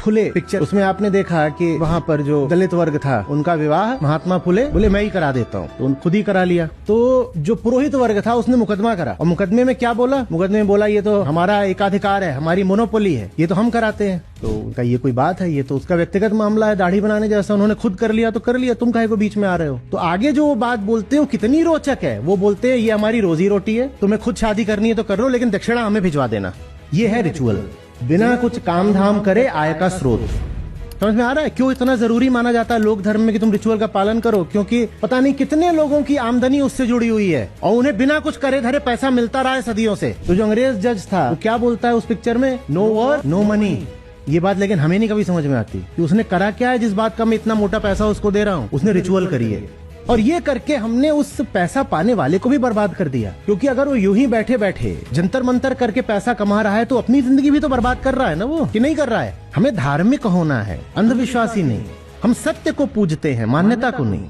फुले picture, उसमें आपने देखा कि वहाँ पर जो दलित वर्ग था उनका विवाह महात्मा फुले बोले मैं ही करा देता हूँ, तो खुद ही करा लिया। तो जो पुरोहित वर्ग था उसने मुकदमा करा, और मुकदमे में क्या बोला, मुकदमे में बोला ये तो हमारा एकाधिकार है, हमारी मोनोपोली है, ये तो हम कराते हैं। तो उनका ये कोई बात है, ये तो उसका व्यक्तिगत मामला है, दाढ़ी बनाने जैसा, उन्होंने खुद कर लिया तो कर लिया, तुम काहे को बीच में आ रहे हो। तो आगे जो वो बात बोलते हो कितनी रोचक है, वो बोलते हैं ये हमारी रोजी रोटी है, तुम्हें खुद शादी करनी है तो कर लो, लेकिन दक्षिणा हमें भिजवा देना। ये है रिचुअल, बिना कुछ काम धाम करे आय का स्रोत। समझ में आ रहा है क्यों इतना जरूरी माना जाता है लोक धर्म में कि तुम रिचुअल का पालन करो, क्योंकि पता नहीं कितने लोगों की आमदनी उससे जुड़ी हुई है और उन्हें बिना कुछ करे धरे पैसा मिलता रहा है सदियों से। तो जो अंग्रेज जज था वो क्या बोलता है उस पिक्चर में, नो वॉर नो मनी। ये बात लेकिन हमें नहीं कभी समझ में आती कि उसने करा क्या है जिस बात का मैं इतना मोटा पैसा उसको दे रहा हूँ। उसने रिचुअल करी है, और ये करके हमने उस पैसा पाने वाले को भी बर्बाद कर दिया। क्योंकि अगर वो यूं ही बैठे बैठे जंतर मंतर करके पैसा कमा रहा है तो अपनी जिंदगी भी तो बर्बाद कर रहा है ना, वो कि नहीं कर रहा है। हमें धार्मिक होना है, अंधविश्वासी नहीं। हम सत्य को पूजते हैं, मान्यता को नहीं।